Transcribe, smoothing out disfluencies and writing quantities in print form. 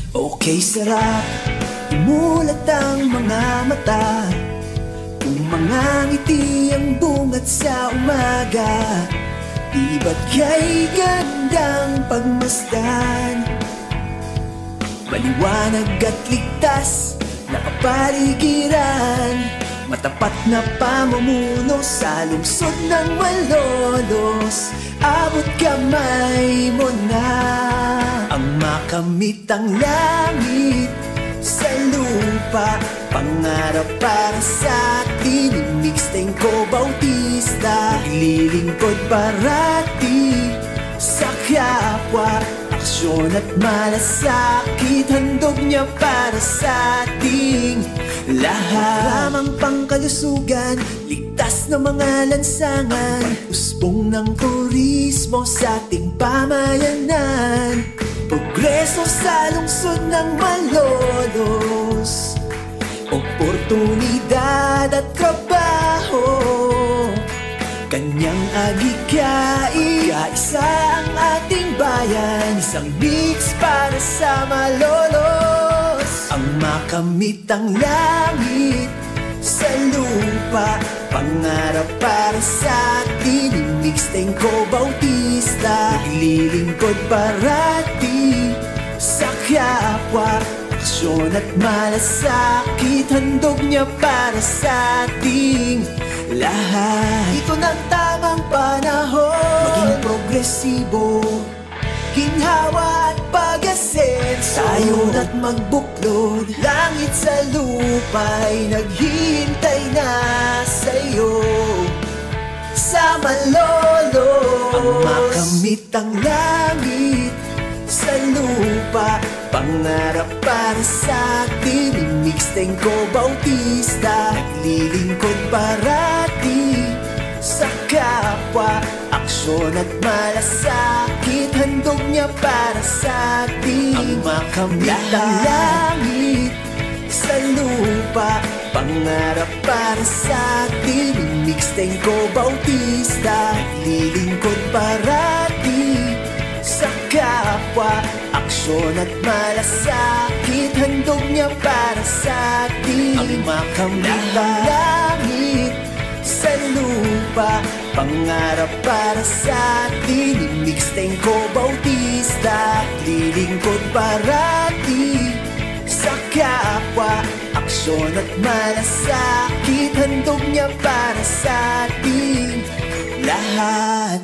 Okay, sarap, umulat ang mga mata, kung mga ngiti ang bungat sa umaga. Di ba't kay gandang pagmasdan, maliwanag at ligtas na kapaligiran, matapat na pamumuno sa lungsod ng Malolos. Abot kamay mo na ang makamit ang langit sa lupa, pangarap para sa atin. Mixtenko Bautista, naglilingkod parati sa kapwa, aksyon at malasakit, handog niya para sa ating lahat. Ramang pangkalusugan, ligtas na mga lansangan, usbong ng turismo sa ating pamayanan, progreso sa lungsod ng Malolos, oportunidad at trabaho, kanyang agikain, kaisa ang ating bayan, isang mix para sa Malolos. Ang makamit ang langit sa lupa, pangarap para sa atin. Mixtenko Bautista, naglilingkod parati sa kapwa, aksyon at malasakit, handog niya para sa ating lahat. Ito ng tamang panahon, maging progresibo, ginhawa at pag-asenso, tayo na't magbuklod, langit sa lupa'y naghihintay na sa'yo sa Malolos. Ang makamit ang langit sa lupa, pangarap para sa atin. Mixtenko Bautista, naglilingkod parati sa kapwa, aksyon at malasakit, handog niya para sa atin. Ang makamit ang langit sa lupa, pangarap para sa atin. Mixtenko Bautista, naglilingkod parati sa kapwa, aksyon at malasakit, handog niya para sa atin. Ang makamit ang langit sa lupa, pangarap para sa atin. Mixtenko Bautista, naglilingkod parati sa kapwa, aksyon at malasakit, handog niya para sa ating lahat.